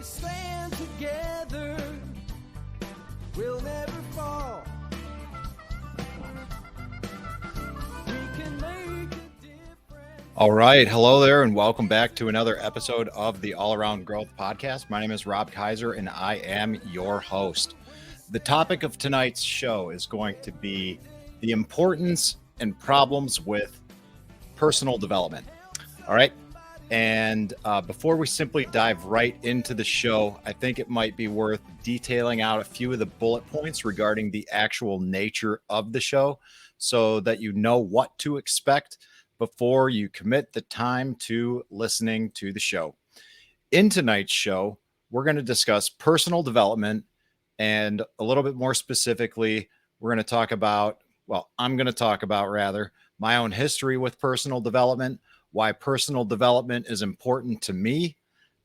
stand together, we'll never fall. We can make a difference. All right. Hello there, and welcome back to another episode of the All Around Growth Podcast. My name is Rob Kaiser, and I am your host. The topic of tonight's show is going to be the importance and problems with personal development. All right. And before we simply dive right into the show, I think it might be worth detailing out a few of the bullet points regarding the actual nature of the show so that you know what to expect before you commit the time to listening to the show. In tonight's show, we're going to discuss personal development, and a little bit more specifically, we're going to talk about, I'm going to talk about rather, my own history with personal development, why personal development is important to me,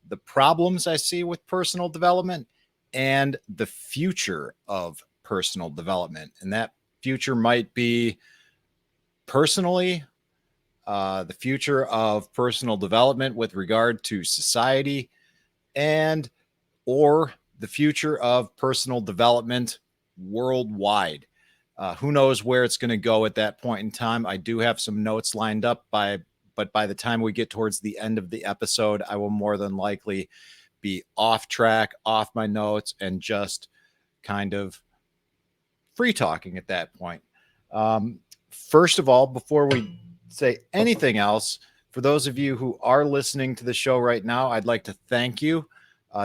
the problems I see with personal development, and the future of personal development. And that future might be personally, the future of personal development with regard to society, and or the future of personal development worldwide. Who knows where it's going to go at that point in time. I do have some notes lined up, but by the time we get towards the end of the episode, I will more than likely be off track, off my notes, and just kind of free talking at that point. First of all, before we say anything else, for those of you who are listening to the show right now, I'd like to thank you.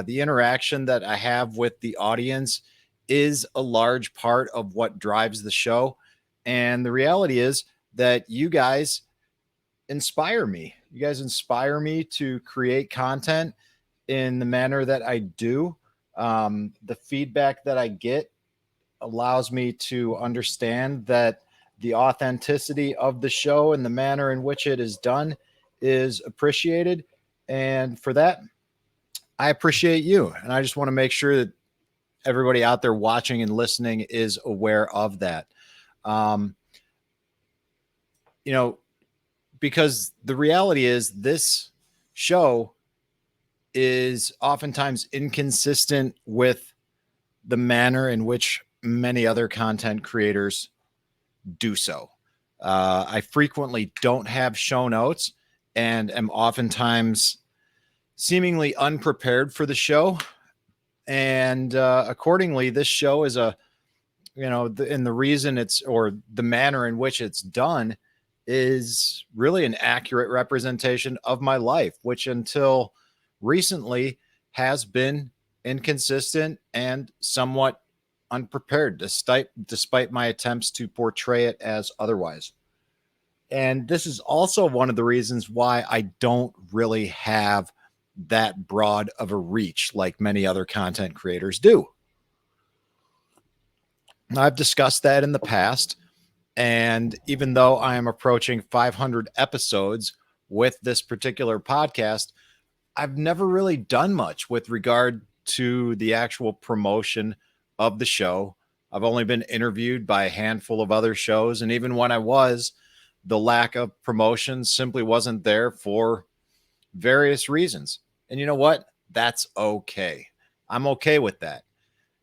The interaction that I have with the audience is a large part of what drives the show. And the reality is that you guys inspire me. You guys inspire me to create content in the manner that I do. The feedback that I get allows me to understand that the authenticity of the show and the manner in which it is done is appreciated. And for that, I appreciate you. And I just want to make sure that everybody out there watching and listening is aware of that. Because the reality is this show is oftentimes inconsistent with the manner in which many other content creators do so. I frequently don't have show notes and am oftentimes seemingly unprepared for the show. And accordingly, this show is the reason the manner in which it's done is really an accurate representation of my life, which until recently has been inconsistent and somewhat unprepared, despite my attempts to portray it as otherwise. And this is also one of the reasons why I don't really have that broad of a reach like many other content creators do. I've discussed that in the past. And even though I am approaching 500 episodes with this particular podcast, I've never really done much with regard to the actual promotion of the show. I've only been interviewed by a handful of other shows. And even when I was, the lack of promotion simply wasn't there for various reasons. And you know what? That's okay. I'm okay with that.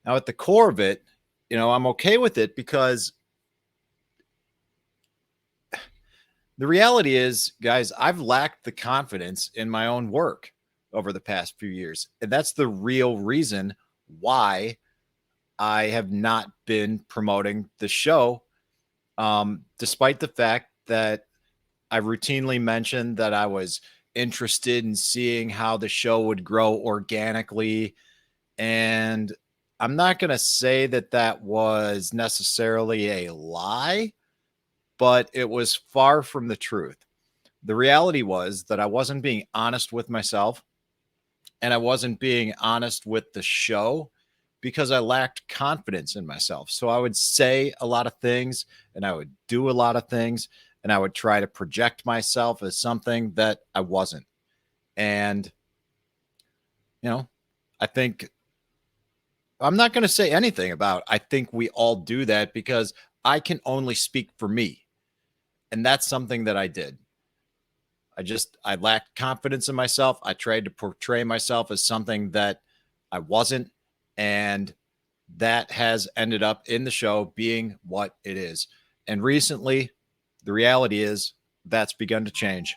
Now, at the core of it, I'm okay with it because the reality is, guys, I've lacked the confidence in my own work over the past few years. And that's the real reason why I have not been promoting the show, despite the fact that I routinely mentioned that I was interested in seeing how the show would grow organically. And I'm not going to say that that was necessarily a lie, but it was far from the truth. The reality was that I wasn't being honest with myself, and I wasn't being honest with the show because I lacked confidence in myself. So I would say a lot of things and I would do a lot of things, and I would try to project myself as something that I wasn't. And, I think I'm not going to say anything about, I think we all do that, because I can only speak for me. And that's something that I did. I lacked confidence in myself. I tried to portray myself as something that I wasn't. And that has ended up in the show being what it is. And recently, the reality is that's begun to change.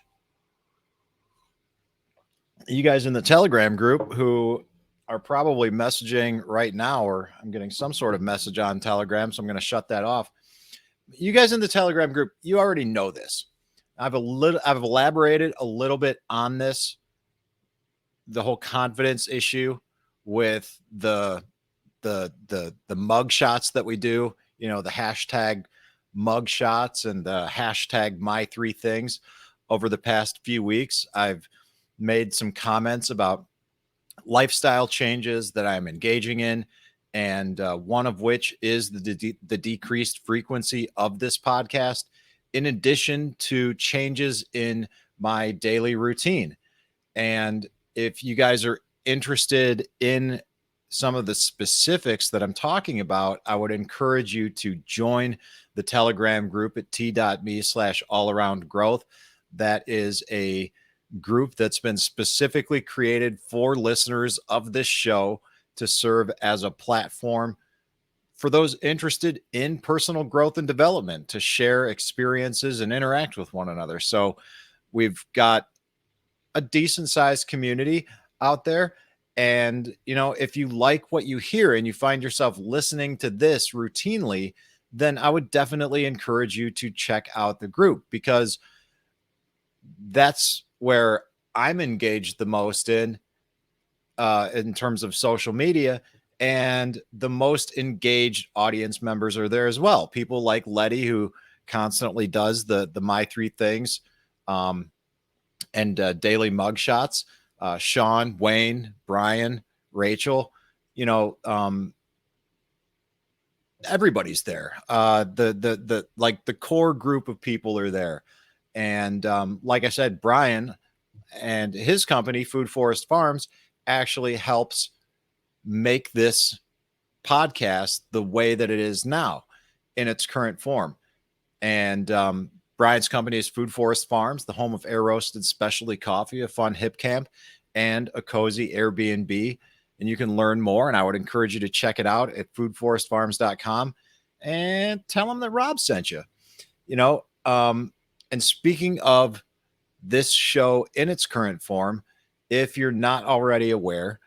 You guys in the Telegram group who are probably messaging right now, or I'm getting some sort of message on Telegram, so I'm going to shut that off. You guys in the Telegram group, you already know this. I've elaborated a little bit on this, the whole confidence issue with the mug shots that we do, you know, the hashtag mug shots and the hashtag my three things. Over the past few weeks, I've made some comments about lifestyle changes that I'm engaging in, and one of which is the decreased frequency of this podcast, in addition to changes in my daily routine. And if you guys are interested in some of the specifics that I'm talking about, I would encourage you to join the Telegram group at t.me/allaroundgrowth. That is a group that's been specifically created for listeners of this show to serve as a platform for those interested in personal growth and development, to share experiences and interact with one another. So we've got a decent sized community out there. And, you know, if you like what you hear and you find yourself listening to this routinely, then I would definitely encourage you to check out the group, because that's where I'm engaged the most in terms of social media. And the most engaged audience members are there as well. People like Letty, who constantly does the my three things and daily mug shots. Sean, Wayne, Brian, Rachel, you know, everybody's there. The core group of people are there. And like I said, Brian and his company, Food Forest Farms, actually helps make this podcast the way that it is now in its current form. And Brian's company is Food Forest Farms, the home of air roasted specialty coffee, a fun hip camp, and a cozy Airbnb. And you can learn more, and I would encourage you to check it out at foodforestfarms.com and tell them that Rob sent you. You know, and speaking of this show in its current form, if you're not already aware,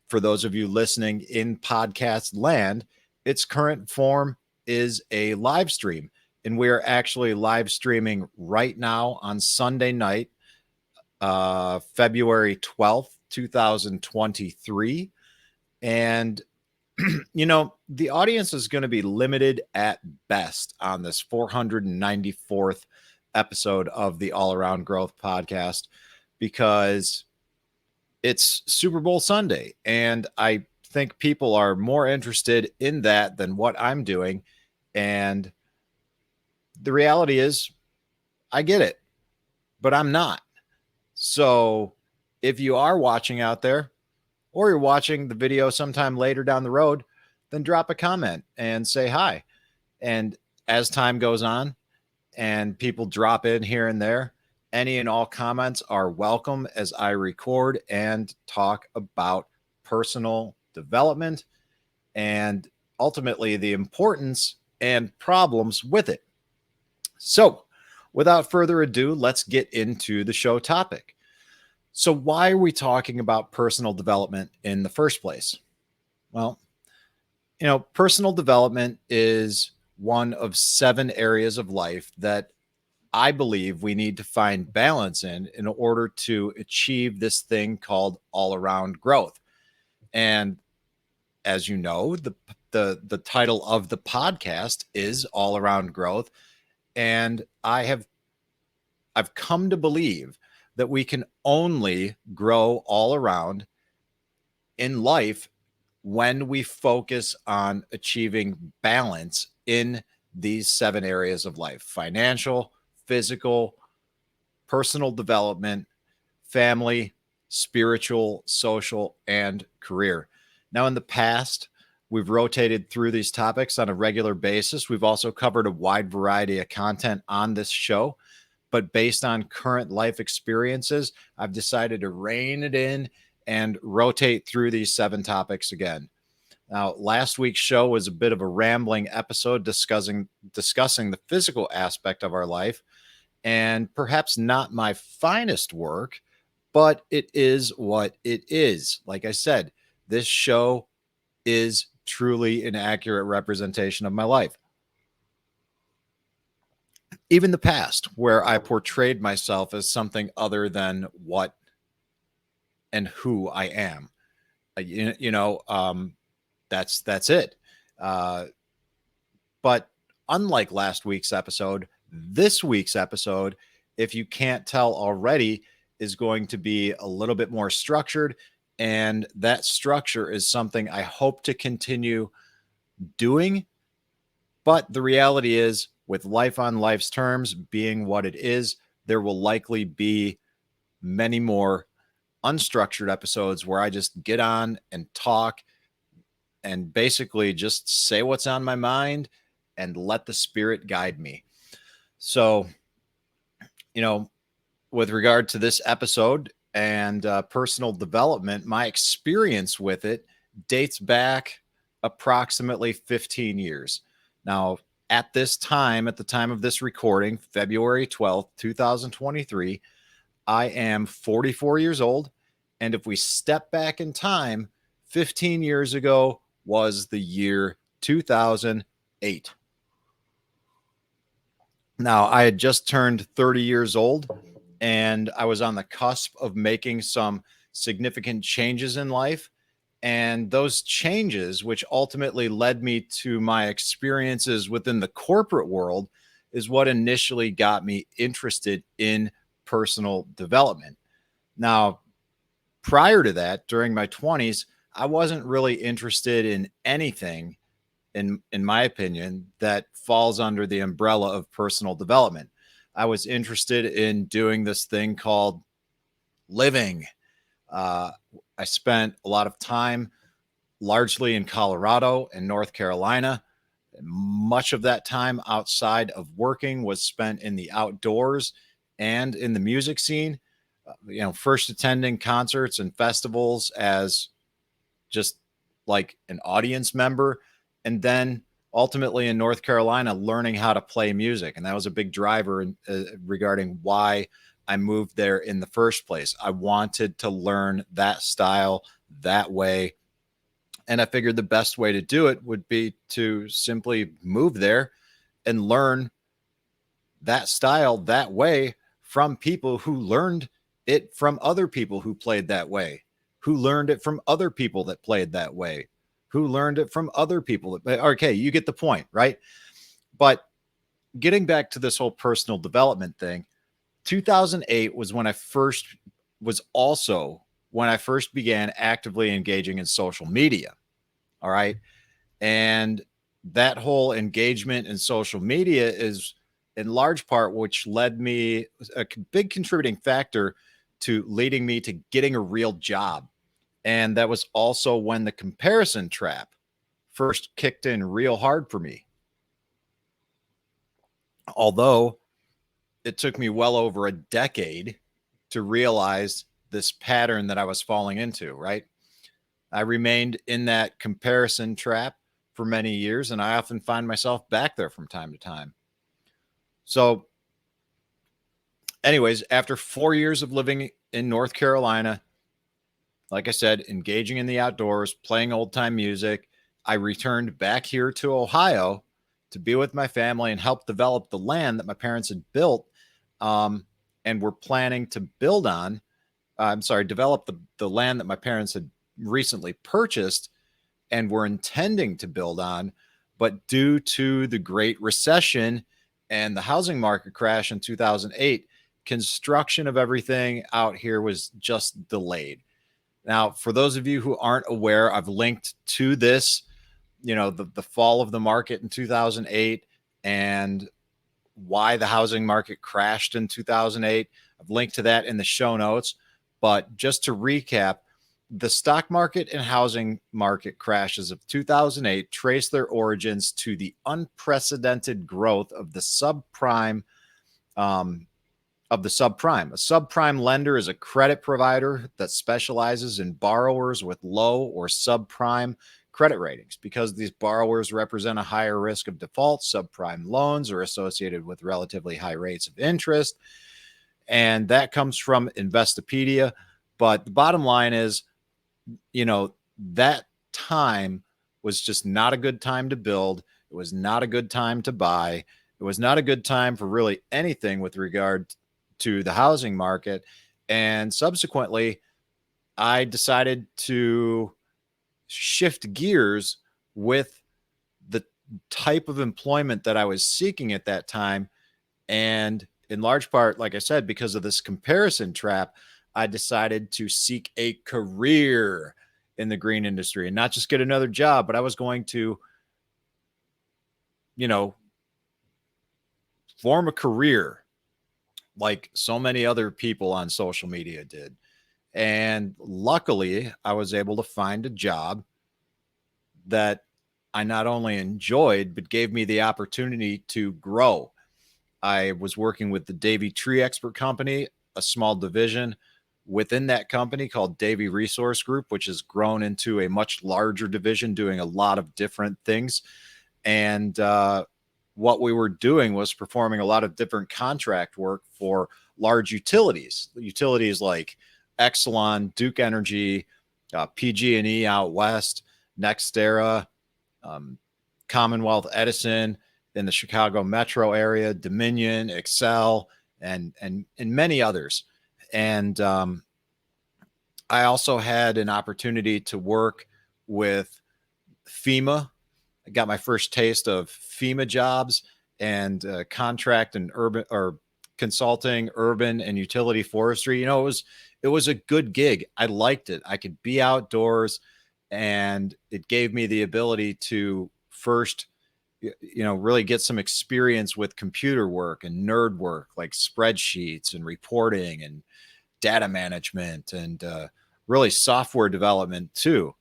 for those of you listening in podcast land, its current form is a live stream. And we are actually live streaming right now on Sunday night, February 12th, 2023. And, you know, the audience is going to be limited at best on this 494th episode of the All Around Growth podcast, because it's Super Bowl Sunday. And I think people are more interested in that than what I'm doing. And the reality is, I get it, but I'm not. So if you are watching out there, or you're watching the video sometime later down the road, then drop a comment and say hi. And as time goes on and people drop in here and there, any and all comments are welcome as I record and talk about personal development and ultimately the importance and problems with it. So without further ado, let's get into the show topic. So why are we talking about personal development in the first place? Well, you know, personal development is one of 7 areas of life that I believe we need to find balance in order to achieve this thing called all-around growth. And as you know, the title of the podcast is All Around Growth. And I've come to believe that we can only grow all around in life when we focus on achieving balance in these 7 areas of life: financial, physical, personal development, family, spiritual, social, and career. Now, in the past, we've rotated through these topics on a regular basis. We've also covered a wide variety of content on this show. But based on current life experiences, I've decided to rein it in and rotate through these 7 topics again. Now, last week's show was a bit of a rambling episode discussing the physical aspect of our life, and perhaps not my finest work, but it is what it is. Like I said, this show is truly an accurate representation of my life. Even the past, where I portrayed myself as something other than what and who I am. That's it. But unlike last week's episode, this week's episode, if you can't tell already, is going to be a little bit more structured. And that structure is something I hope to continue doing. But the reality is, with life on life's terms being what it is, there will likely be many more unstructured episodes where I just get on and talk and basically just say what's on my mind and let the spirit guide me. So, with regard to this episode and personal development, my experience with it dates back approximately 15 years. Now, at the time of this recording, February 12th, 2023, I am 44 years old. And if we step back in time, 15 years ago was the year 2008. Now, I had just turned 30 years old, and I was on the cusp of making some significant changes in life. And those changes, which ultimately led me to my experiences within the corporate world, is what initially got me interested in personal development. Now, prior to that, during my 20s, I wasn't really interested in anything, in my opinion, that falls under the umbrella of personal development. I was interested in doing this thing called living. I spent a lot of time largely in Colorado and North Carolina. Much of that time outside of working was spent in the outdoors and in the music scene. First attending concerts and festivals as just like an audience member, and then ultimately in North Carolina learning how to play music. And that was a big driver regarding why I moved there in the first place. I wanted to learn that style that way. And I figured the best way to do it would be to simply move there and learn that style that way from people who learned it from other people who played that way, who learned it from other people that played that way, who learned it from other people. Okay, you get the point, right? But getting back to this whole personal development thing, 2008 was also when I first began actively engaging in social media. All right. And that whole engagement in social media is in large part which led me, a big contributing factor to leading me to getting a real job. And that was also when the comparison trap first kicked in real hard for me. Although it took me well over a decade to realize this pattern that I was falling into, right? I remained in that comparison trap for many years, and I often find myself back there from time to time. So, anyways, after 4 years of living in North Carolina, like I said, engaging in the outdoors, playing old time music, I returned back here to Ohio to be with my family and help develop the land that my parents had built and were planning to build on. Develop the land that my parents had recently purchased and were intending to build on. But due to the Great Recession and the housing market crash in 2008, construction of everything out here was just delayed. Now, for those of you who aren't aware, I've linked to this, the fall of the market in 2008 and why the housing market crashed in 2008. I've linked to that in the show notes. But just to recap, the stock market and housing market crashes of 2008 trace their origins to the unprecedented growth of the subprime of the subprime. A subprime lender is a credit provider that specializes in borrowers with low or subprime credit ratings. Because these borrowers represent a higher risk of default, subprime loans are associated with relatively high rates of interest. And that comes from Investopedia. But the bottom line is, that time was just not a good time to build. It was not a good time to buy. It was not a good time for really anything with regard to the housing market. And subsequently, I decided to shift gears with the type of employment that I was seeking at that time. And in large part, like I said, because of this comparison trap, I decided to seek a career in the green industry and not just get another job, but I was going to, form a career like so many other people on social media did. And luckily, I was able to find a job that I not only enjoyed, but gave me the opportunity to grow. I was working with the Davy Tree Expert Company, a small division within that company called Davy Resource Group, which has grown into a much larger division doing a lot of different things. And what we were doing was performing a lot of different contract work for large utilities like Exelon, Duke Energy, PG&E out west, NextEra, Commonwealth Edison in the Chicago metro area, Dominion, Excel, and many others. And I also had an opportunity to work with FEMA. I got my first taste of FEMA jobs and contract and urban or consulting, urban and utility forestry. It was a good gig. I liked it. I could be outdoors, and it gave me the ability to first, really get some experience with computer work and nerd work like spreadsheets and reporting and data management and really software development too.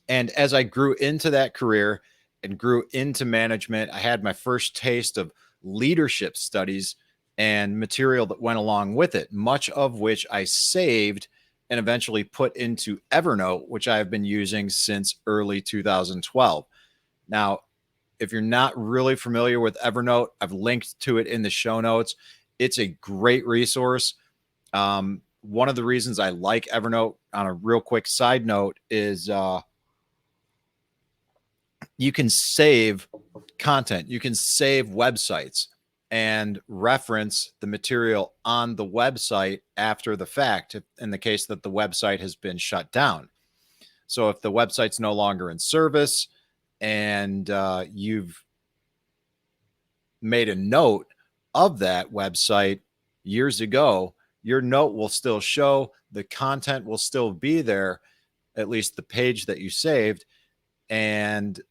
And as I grew into that career and grew into management, I had my first taste of leadership studies and material that went along with it, much of which I saved and eventually put into Evernote, which I have been using since early 2012. Now, if you're not really familiar with Evernote, I've linked to it in the show notes. It's a great resource. One of the reasons I like Evernote, on a real quick side note, is you can save content. You can save websites and reference the material on the website after the fact, in the case that the website has been shut down. So if the website's no longer in service and you've made a note of that website years ago, your note will still show, the content will still be there, at least the page that you saved. And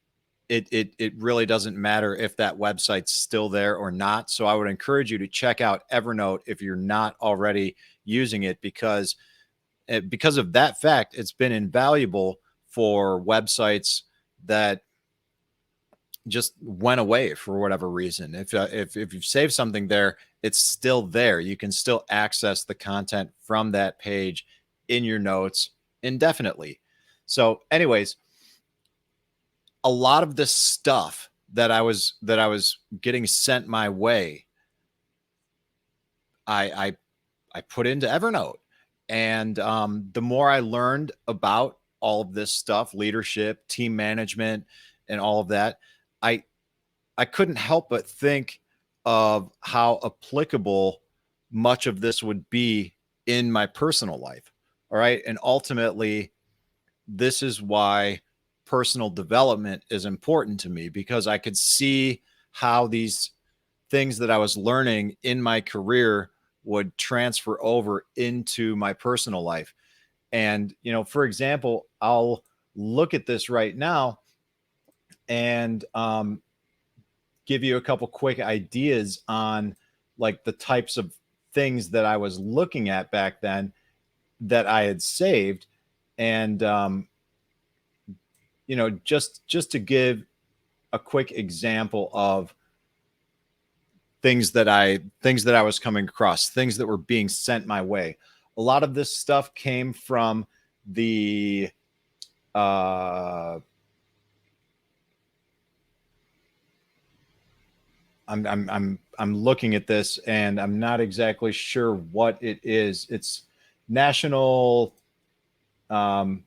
it really doesn't matter if that website's still there or not. So I would encourage you to check out Evernote if you're not already using it, because of that fact, it's been invaluable for websites that just went away for whatever reason. If you've saved something there, it's still there. You can still access the content from that page in your notes indefinitely. So anyways, a lot of the stuff that I was getting sent my way, I put into Evernote. And the more I learned about all of this stuff, leadership, team management, and all of that, I couldn't help but think of how applicable much of this would be in my personal life. All right. And ultimately, this is why personal development is important to me, because I could see how these things that I was learning in my career would transfer over into my personal life. And, for example, I'll look at this right now and give you a couple quick ideas on like the types of things that I was looking at back then that I had saved. And, just to give a quick example of things that I was coming across, things that were being sent my way. A lot of this stuff came from the I'm looking at this and I'm not exactly sure what it is. It's national. I'll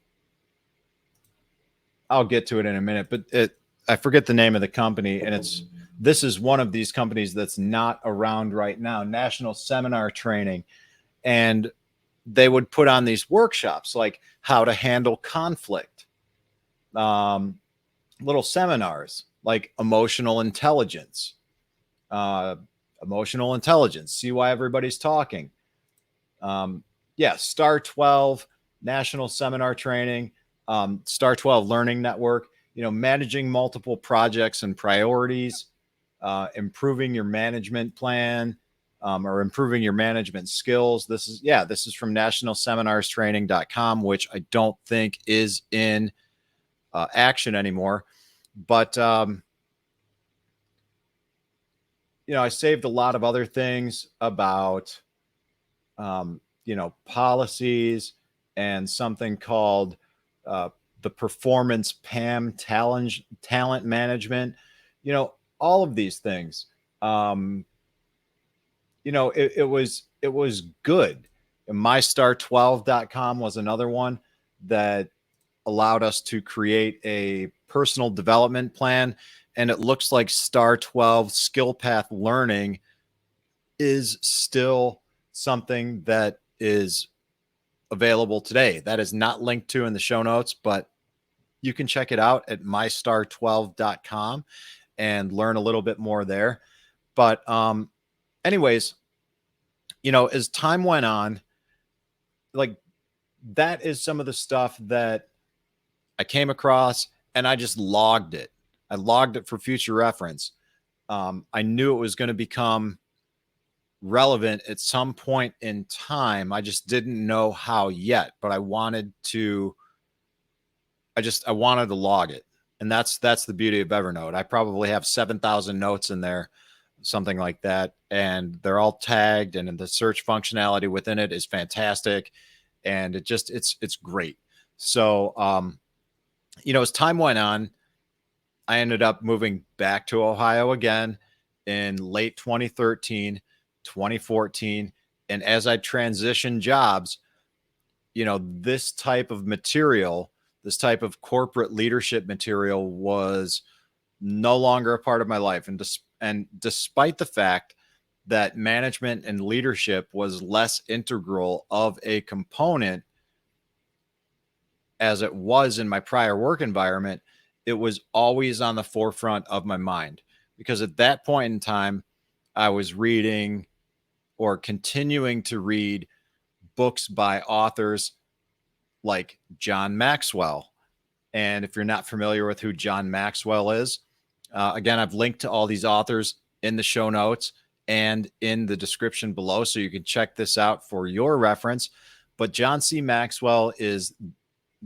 get to it in a minute, but I forget the name of the company, and this is one of these companies that's not around right now. National Seminar Training, and they would put on these workshops like how to handle conflict, little seminars like emotional intelligence. See why everybody's talking. Star 12, National Seminar Training, Star 12 Learning Network, managing multiple projects and priorities, improving your management plan, or improving your management skills. This is from nationalseminarstraining.com, which I don't think is in action anymore. But, I saved a lot of other things about, policies and something called the performance PAM talent management, all of these things. It was good. MyStar12.com was another one that allowed us to create a personal development plan. And it looks like Star 12 Skill Path Learning is still something that is available today. That is not linked to in the show notes, but you can check it out at mystar12.com and learn a little bit more there. But anyways, as time went on, like, that is some of the stuff that I came across, and I just logged it. I logged it for future reference. I knew it was going to become relevant at some point in time. I just didn't know how yet, but I wanted to log it. And that's the beauty of Evernote. I probably have 7,000 notes in there, something like that. And they're all tagged, and the search functionality within it is fantastic. And it's great. So, as time went on, I ended up moving back to Ohio again in late 2013, 2014. And as I transitioned jobs, this type of material, this type of corporate leadership material was no longer a part of my life. And despite the fact that management and leadership was less integral of a component as it was in my prior work environment, it was always on the forefront of my mind, because at that point in time, I was reading or continuing to read books by authors like Jon Maxwell. And if you're not familiar with who Jon Maxwell is, again, I've linked to all these authors in the show notes and in the description below, so you can check this out for your reference. But John C. Maxwell is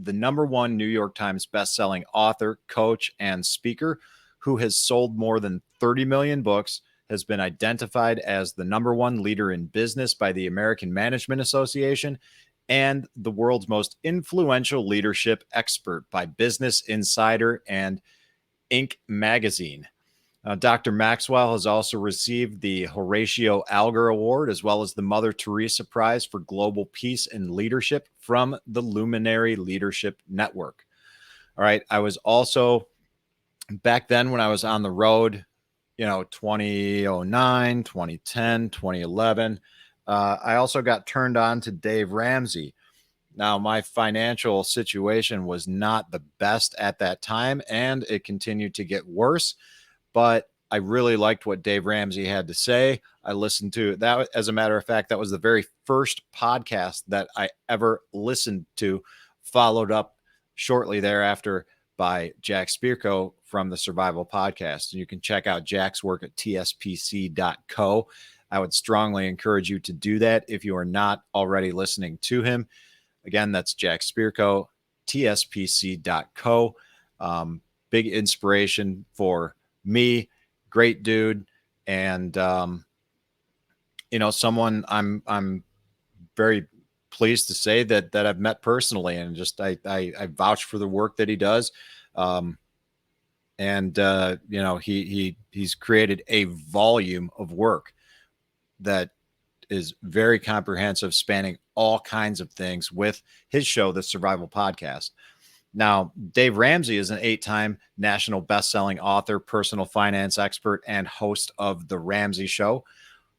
the #1 New York Times bestselling author, coach, and speaker who has sold more than 30 million books, has been identified as the #1 leader in business by the American Management Association, and the world's most influential leadership expert by Business Insider and Inc. magazine. Dr. Maxwell has also received the Horatio Alger Award, as well as the Mother Teresa Prize for Global Peace and Leadership from the Luminary Leadership Network. All right. I was also, back then when I was on the road, 2009, 2010, 2011, I also got turned on to Dave Ramsey. Now, my financial situation was not the best at that time, and it continued to get worse. But I really liked what Dave Ramsey had to say. I listened to that. As a matter of fact, that was the very first podcast that I ever listened to, followed up shortly thereafter by Jack Spirko from the Survival Podcast. And you can check out Jack's work at tspc.co. I would strongly encourage you to do that if you are not already listening to him. Again, that's Jack Spirko, tspc.co. Big inspiration for me, great dude. and someone I'm very pleased to say that I've met personally, and just I vouch for the work that he does. And he's created a volume of work that is very comprehensive, spanning all kinds of things with his show, The Survival Podcast. Now, Dave Ramsey is an 8-time national best-selling author, personal finance expert, and host of The Ramsey Show,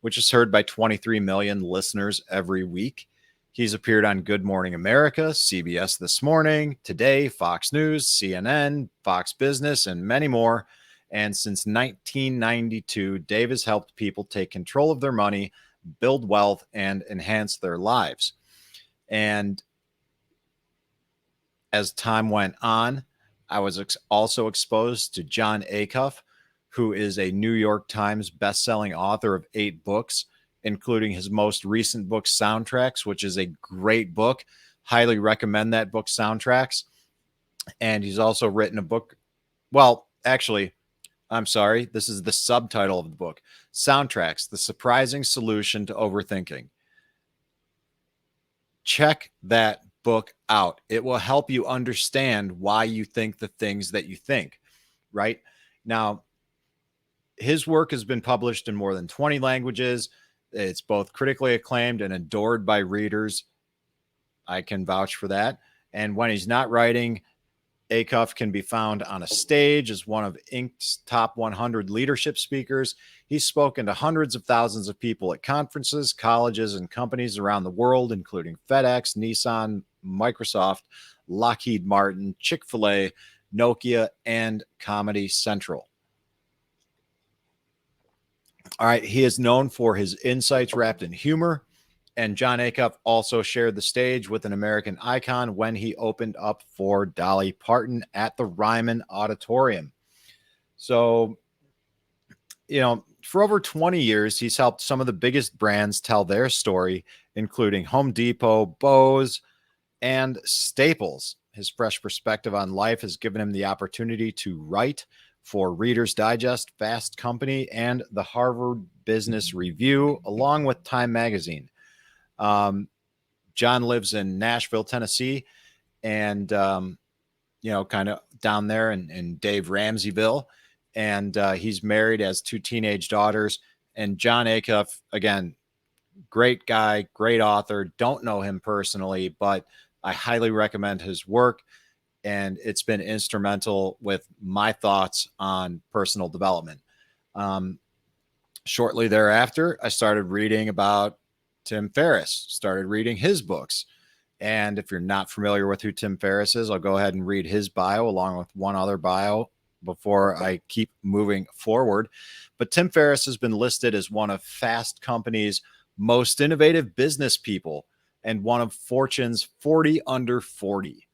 which is heard by 23 million listeners every week. He's appeared on Good Morning America, CBS This Morning, Today, Fox News, CNN, Fox Business, and many more. And since 1992, Dave has helped people take control of their money, build wealth, and enhance their lives. And as time went on, I was also exposed to Jon Acuff, who is a New York Times bestselling author of 8 books, including his most recent book, Soundtracks, which is a great book. Highly recommend that book, Soundtracks. And he's also written a book. Well, actually, I'm sorry. This is the subtitle of the book, Soundtracks, The Surprising Solution to Overthinking. Check that book out. It will help you understand why you think the things that you think, right? Now, his work has been published in more than 20 languages. It's both critically acclaimed and adored by readers. I can vouch for that. And when he's not writing, Acuff can be found on a stage as one of Inc.'s top 100 leadership speakers. He's spoken to hundreds of thousands of people at conferences, colleges, and companies around the world, including FedEx, Nissan, Microsoft, Lockheed Martin, Chick-fil-A, Nokia, and Comedy Central. All right, he is known for his insights wrapped in humor, and Jon Acuff also shared the stage with an American icon when he opened up for Dolly Parton at the Ryman Auditorium. So, for over 20 years, he's helped some of the biggest brands tell their story, including Home Depot, Bose, and Staples. His fresh perspective on life has given him the opportunity to write for Reader's Digest, Fast Company, and the Harvard Business Review, along with Time Magazine. John lives in Nashville, Tennessee, and, kind of down there in Dave Ramseyville. And he's married, has 2 teenage daughters. And Jon Acuff, again, great guy, great author. Don't know him personally, but I highly recommend his work. And it's been instrumental with my thoughts on personal development. Shortly thereafter, I started reading about Tim Ferriss, started reading his books. And if you're not familiar with who Tim Ferriss is, I'll go ahead and read his bio along with one other bio before I keep moving forward. But Tim Ferriss has been listed as one of Fast Company's most innovative business people and one of Fortune's 40 under 40.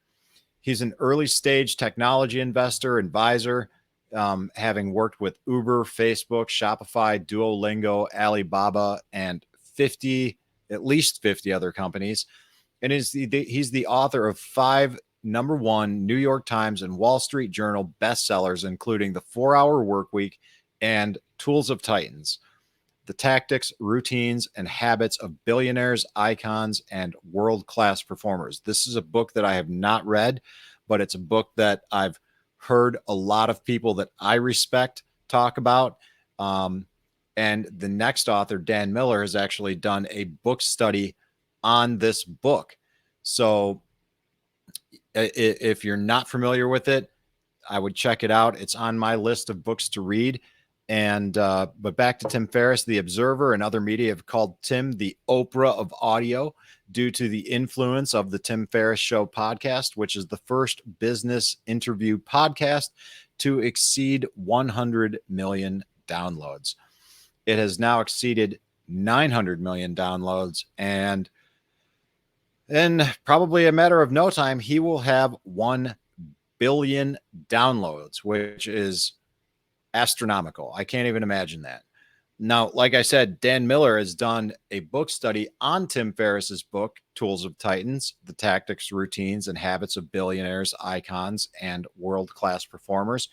He's an early stage technology investor, advisor, having worked with Uber, Facebook, Shopify, Duolingo, Alibaba, and at least 50 other companies. And he's the author of 5 #1 New York Times and Wall Street Journal bestsellers, including The 4-Hour Workweek and Tools of Titans, The Tactics, Routines, and Habits of Billionaires, Icons, and World-Class Performers. This is a book that I have not read, but it's a book that I've heard a lot of people that I respect talk about. And the next author, Dan Miller, has actually done a book study on this book. So if you're not familiar with it, I would check it out. It's on my list of books to read. And but back to Tim Ferriss, The Observer and other media have called Tim the Oprah of audio due to the influence of the Tim Ferriss Show podcast, which is the first business interview podcast to exceed 100 million downloads. It has now exceeded 900 million downloads, and in probably a matter of no time, he will have 1 billion downloads, which is astronomical. I can't even imagine that. Now, like I said, Dan Miller has done a book study on Tim Ferriss's book, Tools of Titans, The Tactics, Routines, and Habits of Billionaires, Icons, and World-Class Performers.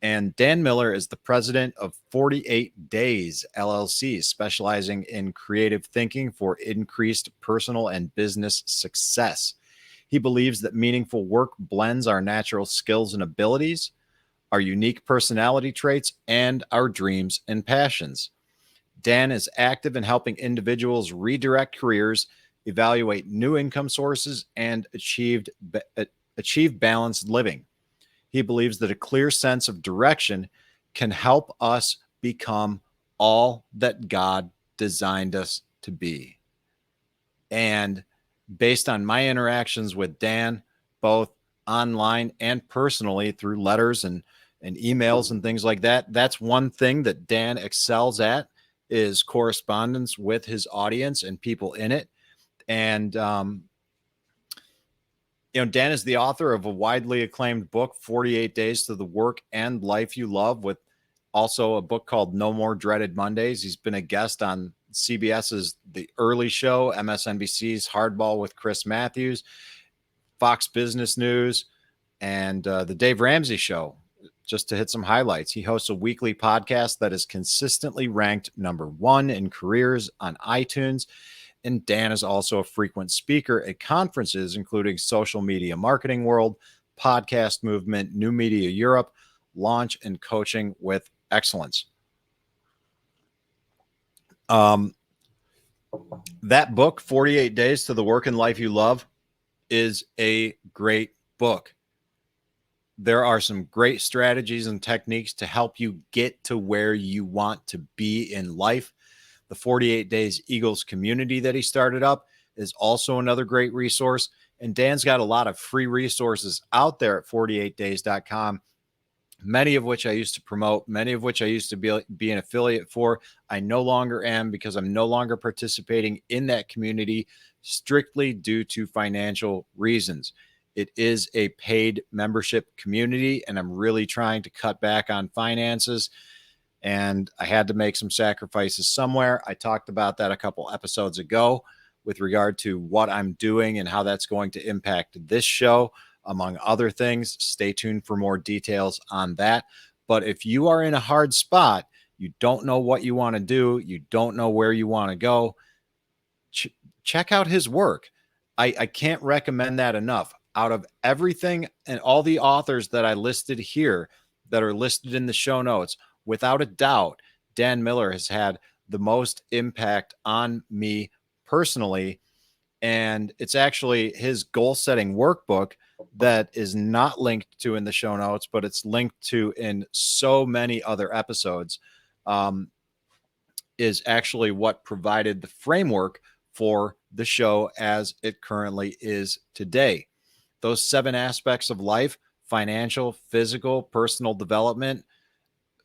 And Dan Miller is the president of 48 Days LLC, specializing in creative thinking for increased personal and business success. He believes that meaningful work blends our natural skills and abilities, our unique personality traits, and our dreams and passions. Dan is active in helping individuals redirect careers, evaluate new income sources, and achieve balanced living. He believes that a clear sense of direction can help us become all that God designed us to be. And based on my interactions with Dan, both online and personally through letters and emails and things like that, that's one thing that Dan excels at, is correspondence with his audience and people in it. And, Dan is the author of a widely acclaimed book, 48 Days to the Work and Life You Love, with also a book called No More Dreaded Mondays. He's been a guest on CBS's The Early Show, MSNBC's Hardball with Chris Matthews, Fox Business News, and the Dave Ramsey Show, just to hit some highlights. He hosts a weekly podcast that is consistently ranked #1 in careers on iTunes. And Dan is also a frequent speaker at conferences, including Social Media Marketing World, Podcast Movement, New Media Europe, Launch, and Coaching with Excellence. That book, 48 Days to the Work and Life You Love, is a great book. There are some great strategies and techniques to help you get to where you want to be in life. The 48 Days Eagles community that he started up is also another great resource. And Dan's got a lot of free resources out there at 48days.com, many of which I used to promote, many of which I used to be an affiliate for. I no longer am, because I'm no longer participating in that community strictly due to financial reasons. It is a paid membership community, and I'm really trying to cut back on finances. And I had to make some sacrifices somewhere. I talked about that a couple episodes ago with regard to what I'm doing and how that's going to impact this show, among other things. Stay tuned for more details on that. But if you are in a hard spot, you don't know what you want to do, you don't know where you want to go, check out his work. I can't recommend that enough. Out of everything and all the authors that I listed here that are listed in the show notes, without a doubt, Dan Miller has had the most impact on me personally. And it's actually his goal setting workbook that is not linked to in the show notes, but it's linked to in so many other episodes, is actually what provided the framework for the show as it currently is today. Those 7 aspects of life: financial, physical, personal development,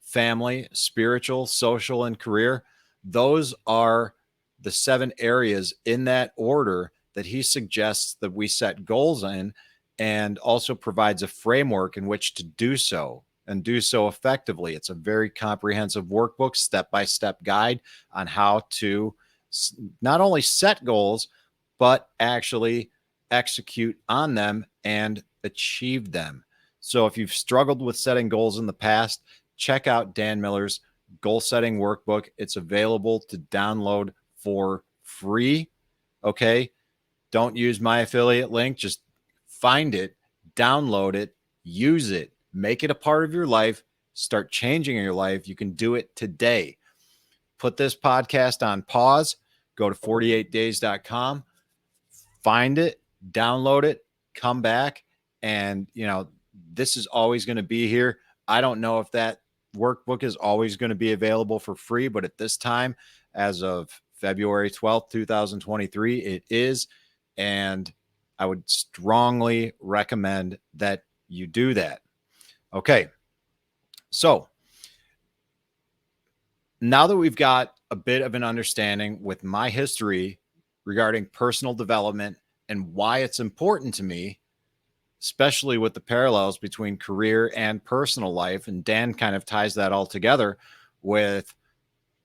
family, spiritual, social, and career. Those are the 7 areas in that order that he suggests that we set goals in, and also provides a framework in which to do so, and do so effectively. It's a very comprehensive workbook, step-by-step guide on how to not only set goals, but actually execute on them and achieve them. So if you've struggled with setting goals in the past, check out Dan Miller's goal setting workbook. It's available to download for free. Okay. Don't use my affiliate link. Just find it, download it, use it, make it a part of your life, start changing your life. You can do it today. Put this podcast on pause, go to 48days.com, find it, download it, come back. And, this is always going to be here. I don't know if that workbook is always going to be available for free, but at this time, as of February 12th, 2023, it is. And I would strongly recommend that you do that. Okay. So now that we've got a bit of an understanding with my history regarding personal development and why it's important to me, especially with the parallels between career and personal life, and Dan kind of ties that all together with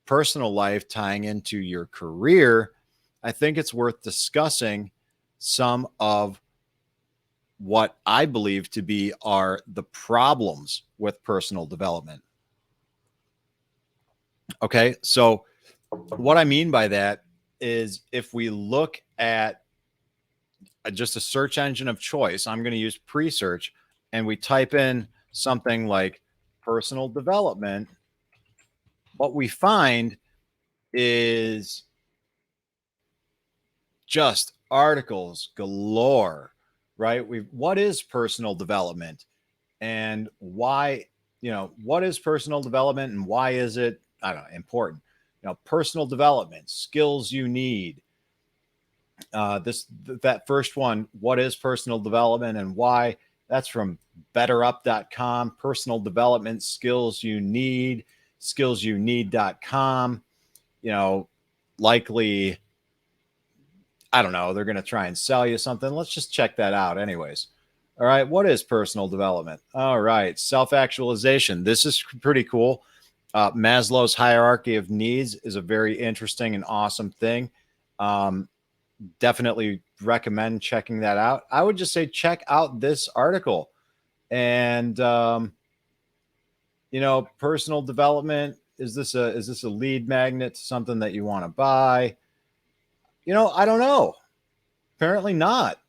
personal life tying into your career, I think it's worth discussing some of what I believe to be are the problems with personal development. Okay, so what I mean by that is if we look at just a search engine of choice, I'm going to use pre-search, and we type in something like personal development, what we find is just articles galore, right? What is personal development and why, what is personal development and why is it, I don't know, important? Personal development, skills you need. That first one, what is personal development and why? That's from betterup.com. Personal development skills you need, skillsyouneed.com. Likely, I don't know, they're going to try and sell you something. Let's just check that out anyways. All right, what is personal development? All right, self-actualization. This is pretty cool. Maslow's hierarchy of needs is a very interesting and awesome thing. Definitely recommend checking that out. I would just say check out this article. And personal development, is this a lead magnet to something that you want to buy? I don't know. Apparently not.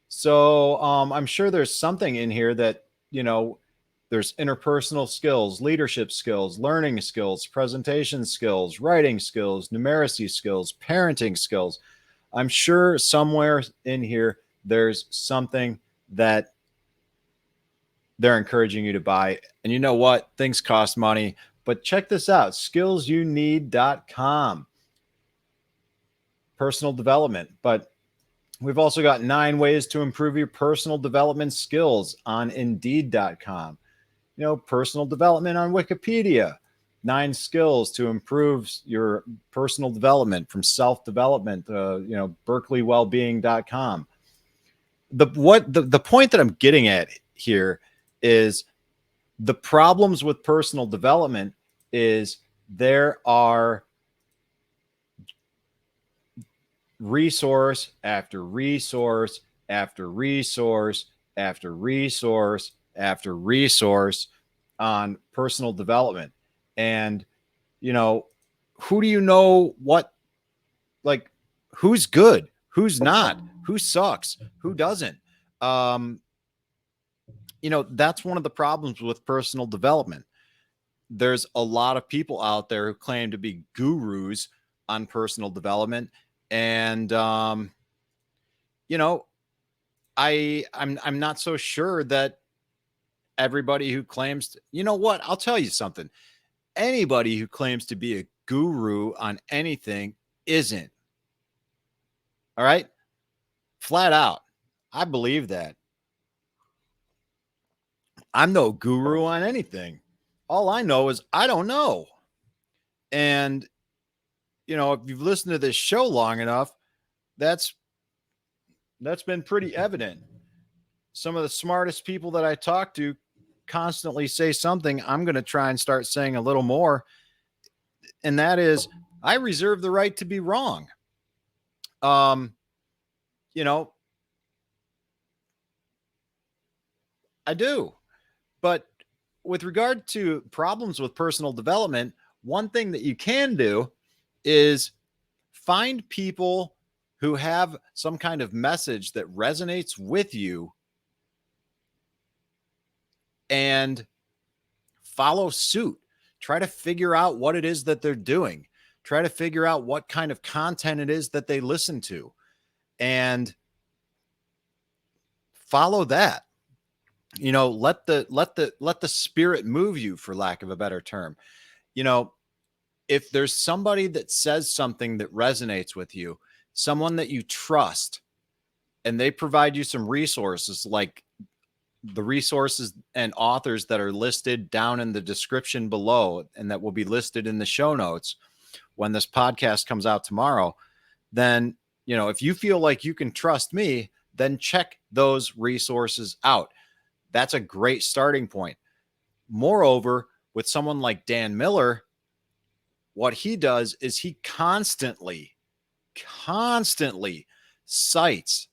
So I'm sure there's something in here that, there's interpersonal skills, leadership skills, learning skills, presentation skills, writing skills, numeracy skills, parenting skills. I'm sure somewhere in here there's something that they're encouraging you to buy. And you know what? Things cost money. But check this out, skillsyouneed.com. Personal development. But we've also got 9 ways to improve your personal development skills on indeed.com. Personal development on Wikipedia. 9 skills to improve your personal development from self-development, berkeleywellbeing.com. The point that I'm getting at here is the problems with personal development is there are resource after resource after resource after resource after resource on personal development. And, who do you know what, like, who's good, who's not, who sucks, who doesn't? That's one of the problems with personal development. There's a lot of people out there who claim to be gurus on personal development. And, I'm not so sure that everybody who claims, I'll tell you something. Anybody who claims to be a guru on anything isn't. All right. Flat out. I believe that. I'm no guru on anything. All I know is I don't know. And, if you've listened to this show long enough, that's been pretty evident. Some of the smartest people that I talk to constantly say something. I'm going to try and start saying a little more. And that is, I reserve the right to be wrong. I do. But with regard to problems with personal development, one thing that you can do is find people who have some kind of message that resonates with you and follow suit. Try to figure out what it is that they're doing. Try to figure out what kind of content it is that they listen to and follow that. Let the spirit move you, for lack of a better term. If there's somebody that says something that resonates with you, someone that you trust, and they provide you some resources, like the resources and authors that are listed down in the description below, and that will be listed in the show notes when this podcast comes out tomorrow, then, if you feel like you can trust me, then check those resources out. That's a great starting point. Moreover, with someone like Dan Miller, what he does is he constantly cites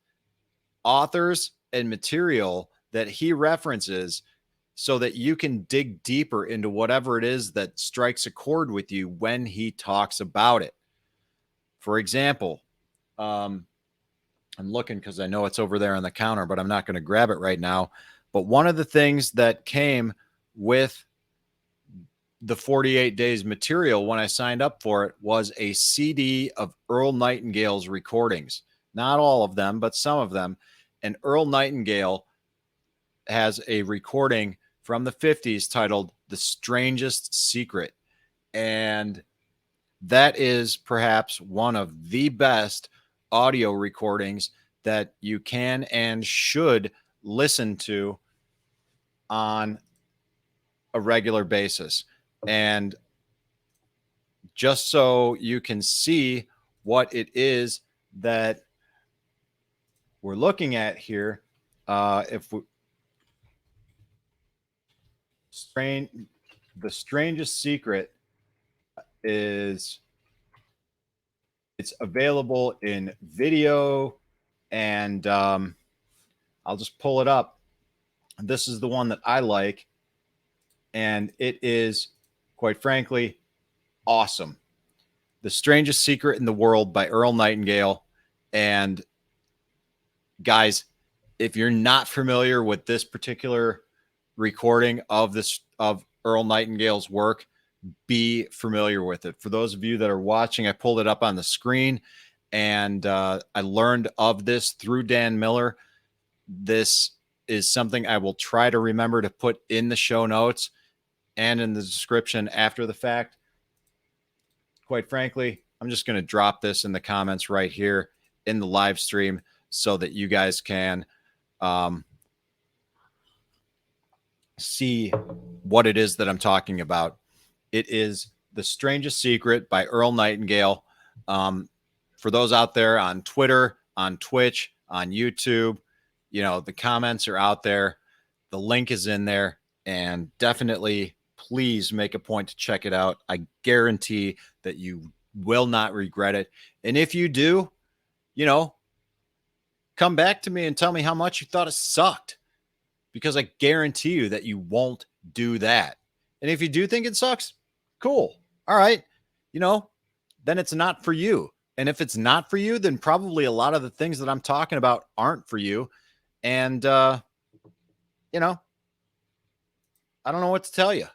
authors and material that he references so that you can dig deeper into whatever it is that strikes a chord with you when he talks about it. For example, I'm looking because I know it's over there on the counter, but I'm not going to grab it right now. But one of the things that came with the 48 days material when I signed up for it was a CD of Earl Nightingale's recordings. Not all of them, but some of them. And Earl Nightingale has a recording from the 50s titled The Strangest Secret. And that is perhaps one of the best audio recordings that you can and should listen to on a regular basis. And just so you can see what it is that we're looking at here, if we the strangest secret is, it's available in video, and I'll just pull it up. This is the one that I like, and it is, quite frankly, awesome. The Strangest Secret in the World by Earl Nightingale. And guys, if you're not familiar with this particular recording of Earl Nightingale's work, be familiar with it. For those of you that are watching, I pulled it up on the screen, and I learned of this through Dan Miller. This is something I will try to remember to put in the show notes and in the description after the fact. Quite frankly, I'm just going to drop this in the comments right here in the live stream so that you guys can see what it is that I'm talking about. It is The Strangest Secret by Earl Nightingale. For those out there on Twitter, on Twitch, on YouTube, you know, the comments are out there. The link is in there, and definitely please make a point to check it out. I guarantee that you will not regret it. And if you do, you know, come back to me and tell me how much you thought it sucked, because I guarantee you that you won't do that. And if you do think it sucks, cool. All right. You know, then it's not for you. And if it's not for you, then probably a lot of the things that I'm talking about aren't for you. And, you know, I don't know what to tell you.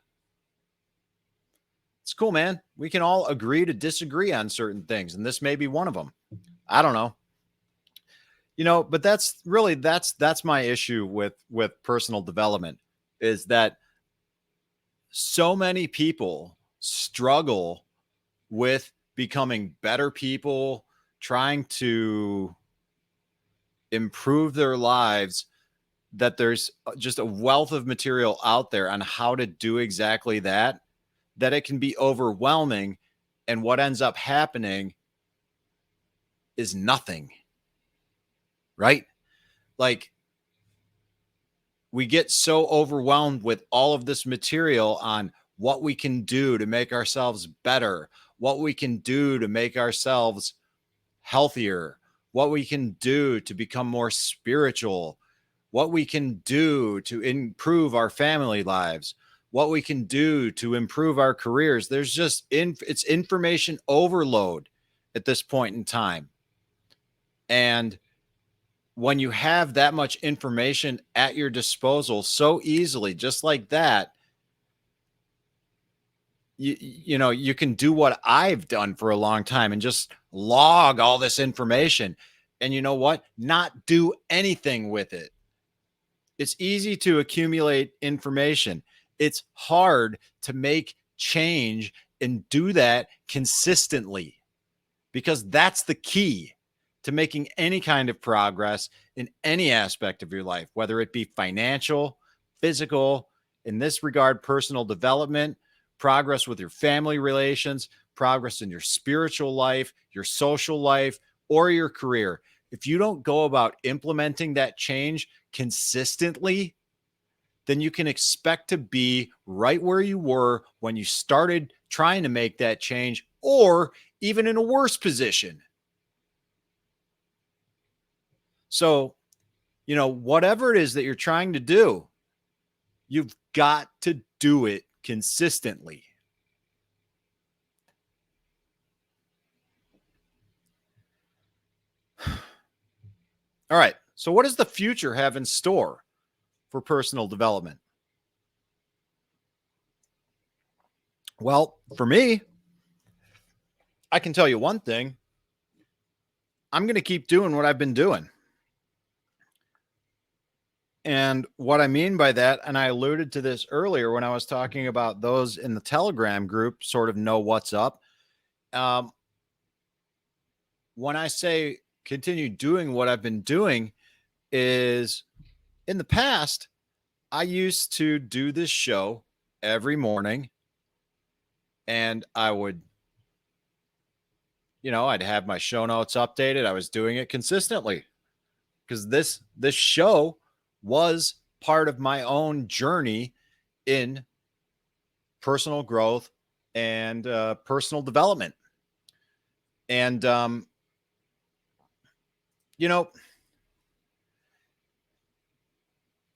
It's cool, man. We can all agree to disagree on certain things, and this may be one of them. I don't know. You know, but that's my issue with personal development, is that so many people struggle with becoming better people, trying to improve their lives, that there's just a wealth of material out there on how to do exactly that, that it can be overwhelming. And what ends up happening is nothing, right? Like, we get so overwhelmed with all of this material on what we can do to make ourselves better, what we can do to make ourselves healthier, what we can do to become more spiritual, what we can do to improve our family lives, what we can do to improve our careers. There's just it's information overload at this point in time. And when you have that much information at your disposal so easily, just like that, you know, you can do what I've done for a long time and just log all this information. And you know what? Not do anything with it. It's easy to accumulate information. It's hard to make change and do that consistently, because that's the key to making any kind of progress in any aspect of your life, whether it be financial, physical, in this regard, personal development, progress with your family relations, progress in your spiritual life, your social life, or your career. If you don't go about implementing that change consistently, then you can expect to be right where you were when you started trying to make that change, or even in a worse position. So whatever it is that you're trying to do, you've got to do it consistently. All right. So what does the future have in store for personal development? Well, for me, I can tell you one thing. I'm going to keep doing what I've been doing. And what I mean by that, and I alluded to this earlier when I was talking about those in the Telegram group sort of know what's up. When I say continue doing what I've been doing is in the past, I used to do this show every morning and I would, I'd have my show notes updated. I was doing it consistently because this show was part of my own journey in personal growth and personal development. And,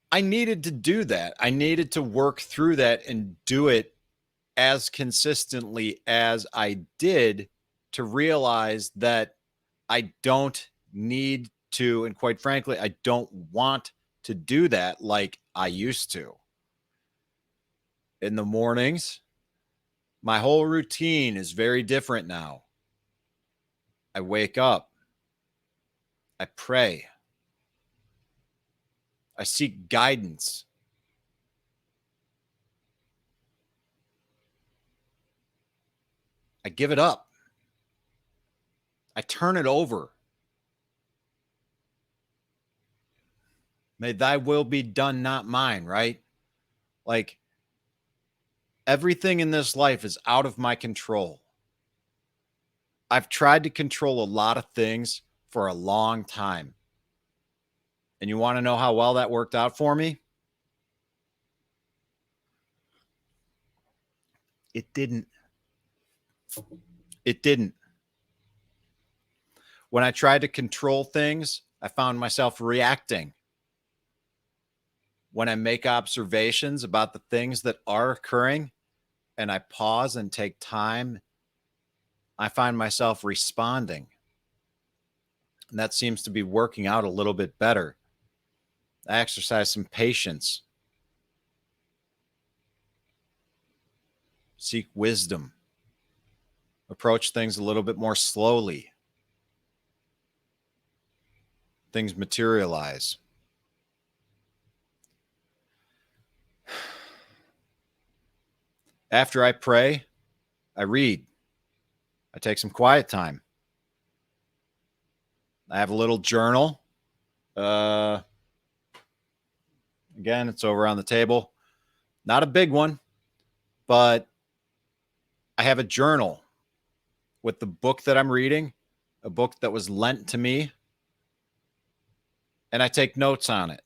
I needed to do that. I needed to work through that and do it as consistently as I did to realize that I don't need to, and quite frankly, I don't want to do that like I used to. In the mornings, my whole routine is very different now. I wake up, I pray, I seek guidance. I give it up. I turn it over. May thy will be done, not mine, right? Like everything in this life is out of my control. I've tried to control a lot of things for a long time. And you want to know how well that worked out for me? It didn't. It didn't. When I tried to control things, I found myself reacting. When I make observations about the things that are occurring and I pause and take time, I find myself responding. And that seems to be working out a little bit better. I exercise some patience. Seek wisdom. Approach things a little bit more slowly. Things materialize. After I pray, I read. I take some quiet time. I have a little journal. Again, it's over on the table. Not a big one, but I have a journal with the book that I'm reading, a book that was lent to me, and I take notes on it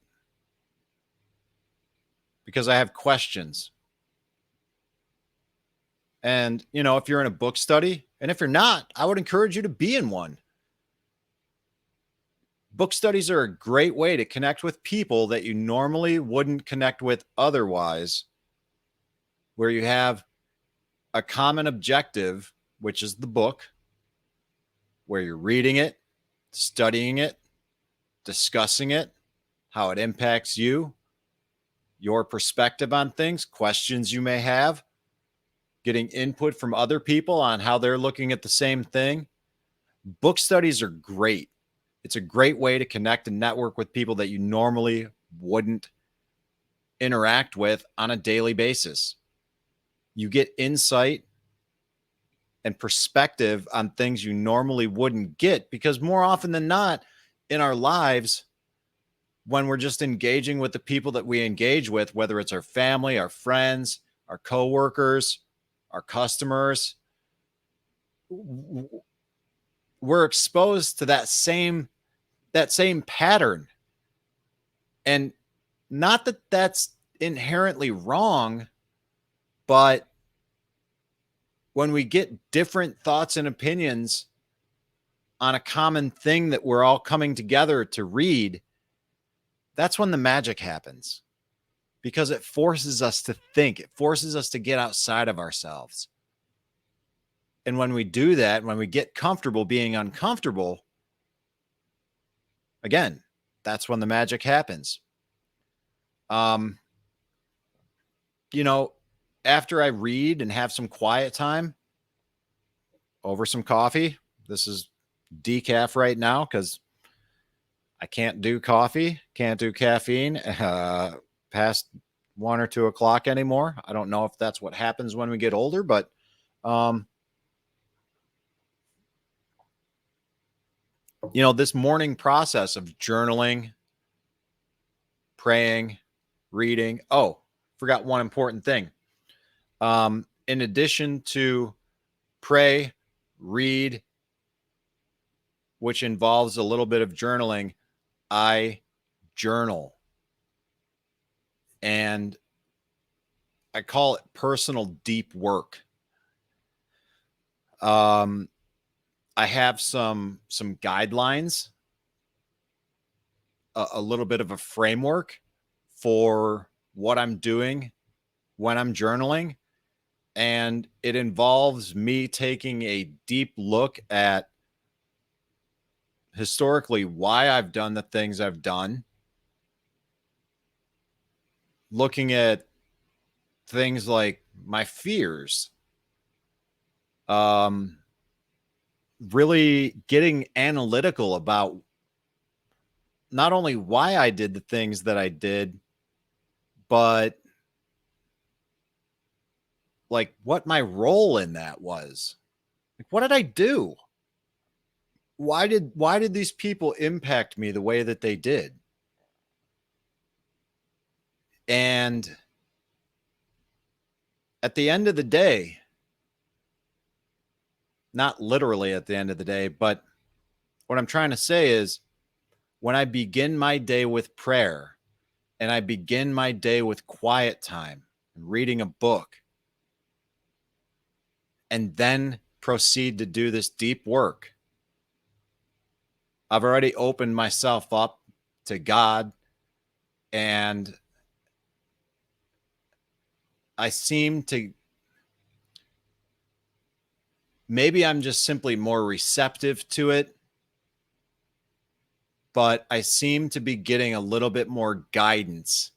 because I have questions. And, if you're in a book study, and if you're not, I would encourage you to be in one. Book studies are a great way to connect with people that you normally wouldn't connect with otherwise, where you have a common objective, which is the book, where you're reading it, studying it, discussing it, how it impacts you, your perspective on things, questions you may have, getting input from other people on how they're looking at the same thing. Book studies are great. It's a great way to connect and network with people that you normally wouldn't interact with on a daily basis. You get insight and perspective on things you normally wouldn't get because more often than not in our lives, when we're just engaging with the people that we engage with, whether it's our family, our friends, our coworkers, our customers, we're exposed to that same pattern. And not that that's inherently wrong, but when we get different thoughts and opinions on a common thing that we're all coming together to read, that's when the magic happens, because it forces us to think. It forces us to get outside of ourselves. And when we do that, when we get comfortable being uncomfortable, again, that's when the magic happens. You know, after I read and have some quiet time over some coffee, this is decaf right now because I can't do coffee, can't do caffeine past 1 or 2 o'clock anymore. I don't know if that's what happens when we get older, but this morning process of journaling, praying, reading. Oh, forgot one important thing. In addition to pray, read, which involves a little bit of journaling, I journal. And I call it personal deep work. I have some guidelines, a little bit of a framework for what I'm doing when I'm journaling. And it involves me taking a deep look at historically why I've done the things I've done, looking at things like my fears, really getting analytical about not only why I did the things that I did, but like what my role in that was. Like, what did I do? Why did these people impact me the way that they did? And at the end of the day, not literally at the end of the day, but what I'm trying to say is when I begin my day with prayer and I begin my day with quiet time and reading a book and then proceed to do this deep work, I've already opened myself up to God, and I seem to, maybe I'm just simply more receptive to it, but I seem to be getting a little bit more guidance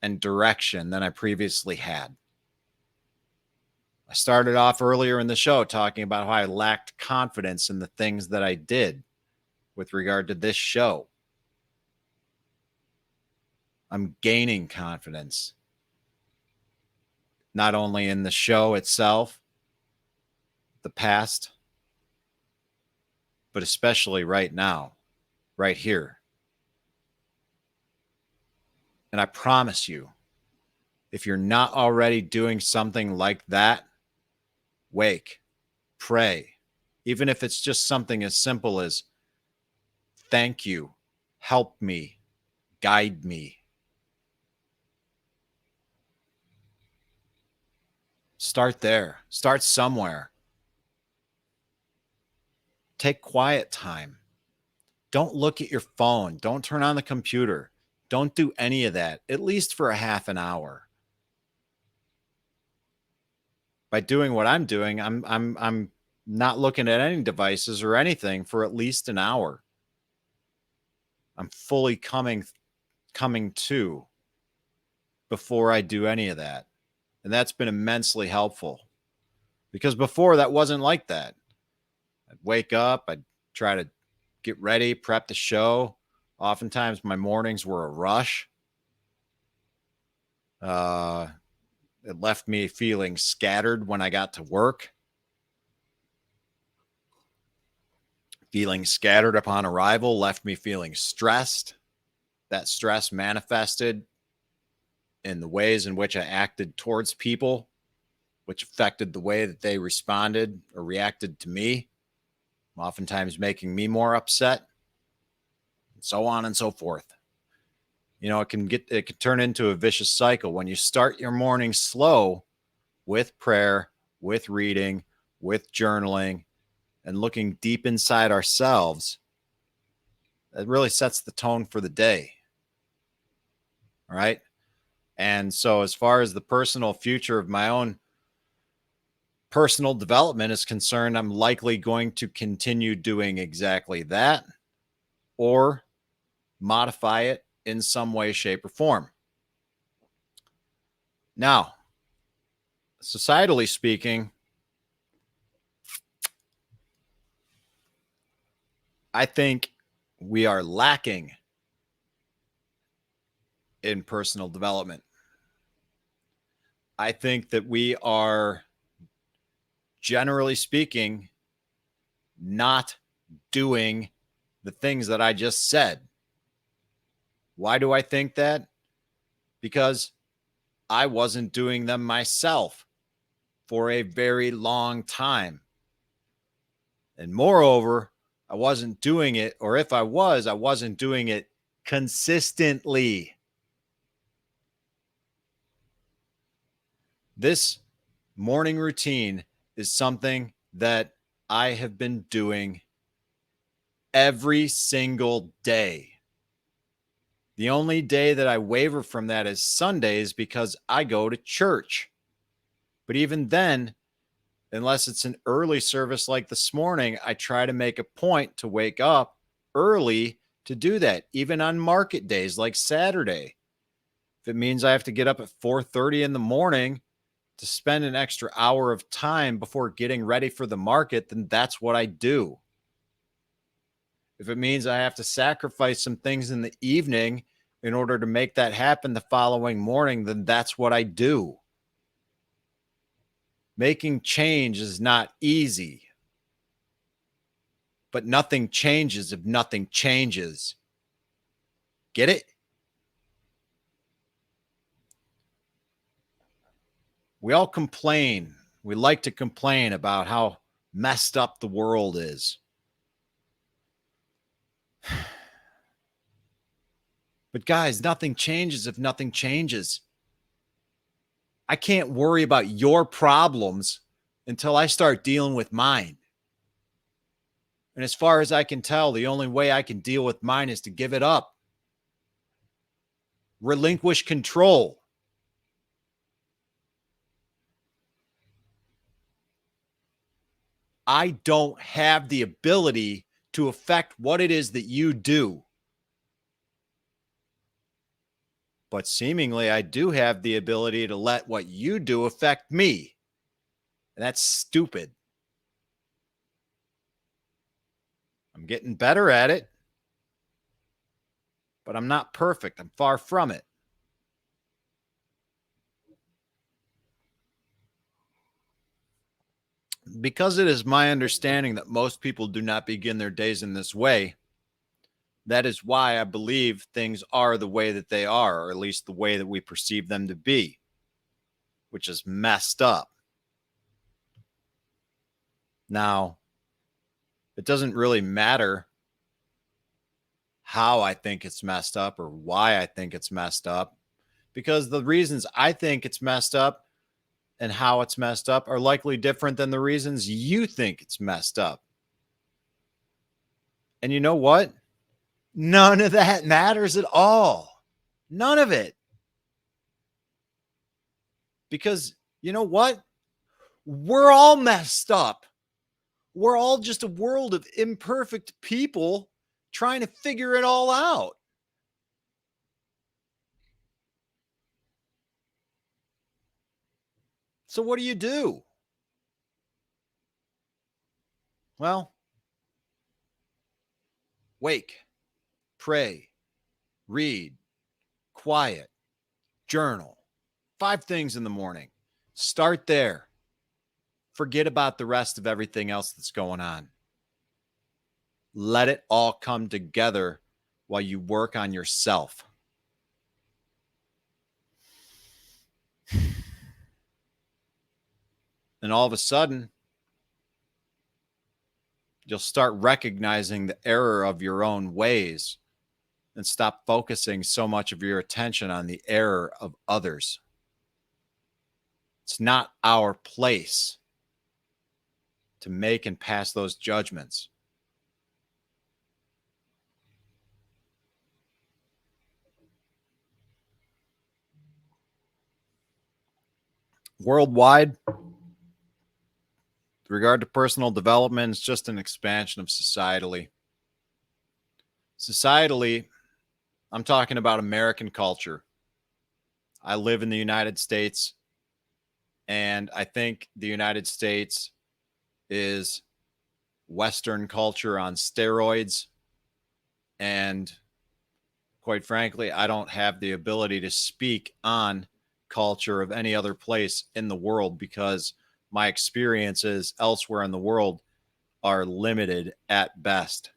and direction than I previously had. I started off earlier in the show talking about how I lacked confidence in the things that I did with regard to this show. I'm gaining confidence, not only in the show itself, the past, but especially right now, right here. And I promise you, if you're not already doing something like that, wake, pray, even if it's just something as simple as thank you, help me, guide me. Start there. Start somewhere. Take quiet time. Don't look at your phone. Don't turn on the computer. Don't do any of that, at least for a half an hour. By doing what I'm doing, I'm not looking at any devices or anything for at least an hour. I'm fully coming to before I do any of that. And that's been immensely helpful, because before that wasn't like that. I'd wake up, I'd try to get ready, prep the show. Oftentimes my mornings were a rush. It left me feeling scattered when I got to work. Feeling scattered upon arrival left me feeling stressed. That stress manifested in the ways in which I acted towards people, which affected the way that they responded or reacted to me, oftentimes making me more upset, and so on and so forth. It can turn into a vicious cycle when you start your morning slow with prayer, with reading, with journaling, and looking deep inside ourselves. It really sets the tone for the day. All right. And so, as far as the personal future of my own personal development is concerned, I'm likely going to continue doing exactly that or modify it in some way, shape, or form. Now, societally speaking, I think we are lacking in personal development. I think that we are, generally speaking, not doing the things that I just said. Why do I think that? Because I wasn't doing them myself for a very long time. And moreover, I wasn't doing it, or if I wasn't doing it consistently. This morning routine is something that I have been doing every single day. The only day that I waver from that is Sundays because I go to church. But even then, unless it's an early service like this morning, I try to make a point to wake up early to do that, even on market days like Saturday. If it means I have to get up at 4:30 in the morning to spend an extra hour of time before getting ready for the market, then that's what I do. If it means I have to sacrifice some things in the evening in order to make that happen the following morning, then that's what I do. Making change is not easy, but nothing changes if nothing changes. Get it? We all complain. We like to complain about how messed up the world is. But guys, nothing changes if nothing changes. I can't worry about your problems until I start dealing with mine. And as far as I can tell, the only way I can deal with mine is to give it up. Relinquish control. I don't have the ability to affect what it is that you do. But seemingly, I do have the ability to let what you do affect me. And that's stupid. I'm getting better at it, but I'm not perfect. I'm far from it. Because it is my understanding that most people do not begin their days in this way, that is why I believe things are the way that they are, or at least the way that we perceive them to be, which is messed up. Now, it doesn't really matter how I think it's messed up or why I think it's messed up, because the reasons I think it's messed up and how it's messed up are likely different than the reasons you think it's messed up. And you know what? None of that matters at all. None of it. Because you know what? We're all messed up. We're all just a world of imperfect people trying to figure it all out. So what do? Well, wake, pray, read, quiet, journal. 5 things in the morning. Start there. Forget about the rest of everything else that's going on. Let it all come together while you work on yourself. And all of a sudden, you'll start recognizing the error of your own ways and stop focusing so much of your attention on the error of others. It's not our place to make and pass those judgments. Worldwide, with regard to personal development, it's just an expansion of societally. Societally, I'm talking about American culture. I live in the United States, and I think the United States is Western culture on steroids. And quite frankly, I don't have the ability to speak on culture of any other place in the world because my experiences elsewhere in the world are limited at best.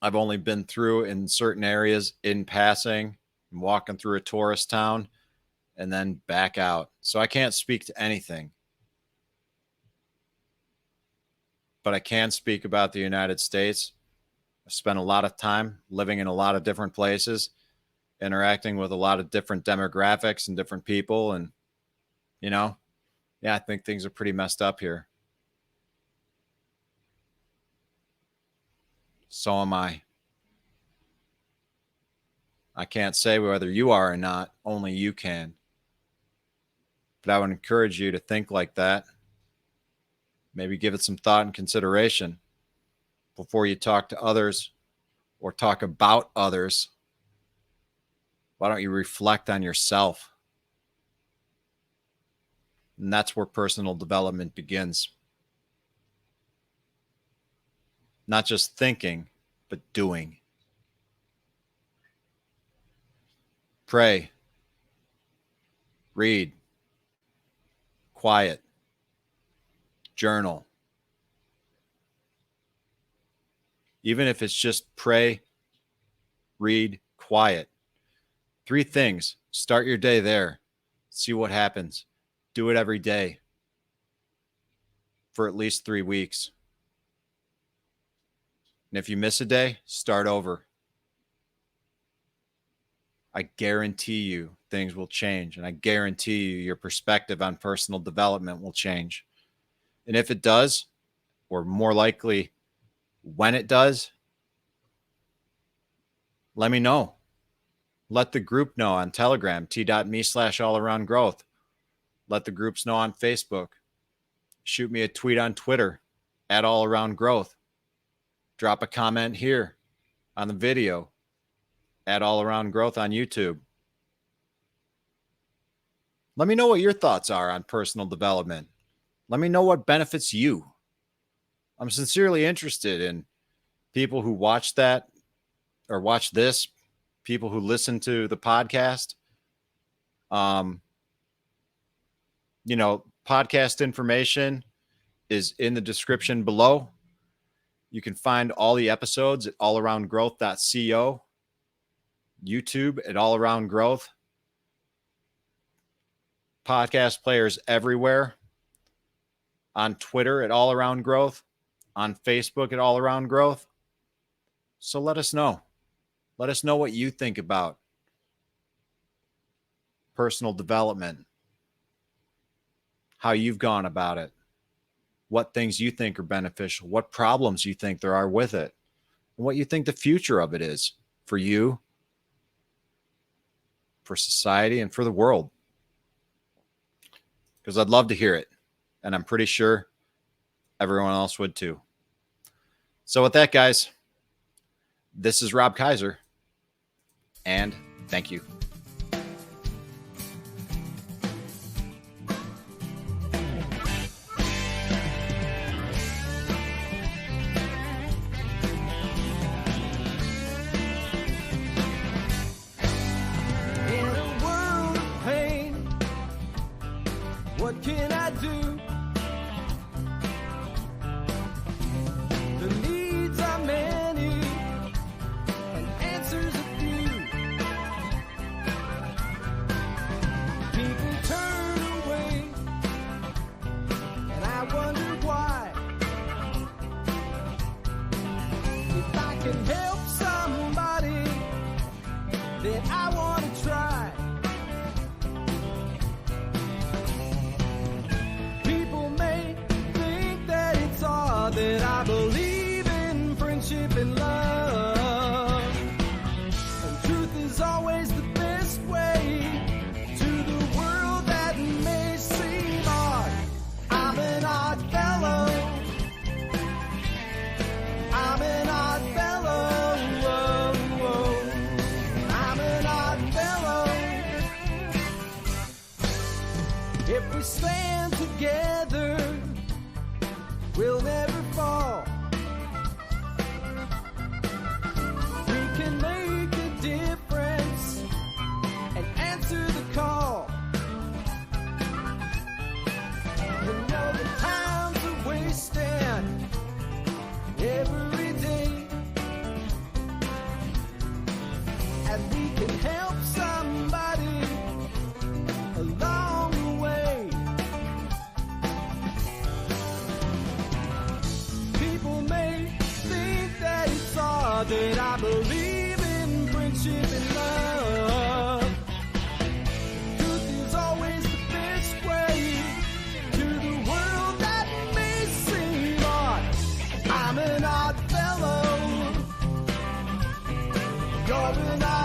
I've only been through in certain areas in passing, walking through a tourist town, and then back out. So I can't speak to anything. But I can speak about the United States. I've spent a lot of time living in a lot of different places, interacting with a lot of different demographics and different people. And, I think things are pretty messed up here. So am I. I can't say whether you are or not. Only you can. But I would encourage you to think like that. Maybe give it some thought and consideration before you talk to others or talk about others. Why don't you reflect on yourself? And that's where personal development begins. Not just thinking, but doing. Pray. Read. Quiet. Journal. Even if it's just pray, read, quiet. 3 things. Start your day there. See what happens. Do it every day for at least 3 weeks. And if you miss a day, start over. I guarantee you things will change. And I guarantee you your perspective on personal development will change. And if it does, or more likely when it does, let me know. Let the group know on Telegram, t.me/allaroundgrowth. Let the groups know on Facebook. Shoot me a tweet on Twitter, @allaroundgrowth. Drop a comment here on the video, @allaroundgrowth on YouTube. Let me know what your thoughts are on personal development. Let me know what benefits you. I'm sincerely interested in people who watch that or watch this, people who listen to the podcast. Podcast information is in the description below. You can find all the episodes at allaroundgrowth.co, YouTube at allaroundgrowth, podcast players everywhere, on Twitter at allaroundgrowth, on Facebook at allaroundgrowth. So let us know. Let us know what you think about personal development, how you've gone about it, what things you think are beneficial, what problems you think there are with it, and what you think the future of it is for you, for society, and for the world. Because I'd love to hear it, and I'm pretty sure everyone else would too. So with that, guys, this is Rob Kaiser, and thank you. In a world of pain, what can I do? The needs are many and answers a few. we stand together, we'll never fall. We can make a difference and answer the call. You know the times are wasting every day, and we can help somebody along the way. People may think that it's odd that I believe in friendship and love. Truth is always the best way to the world that may seem odd. I'm an odd fellow. You're an odd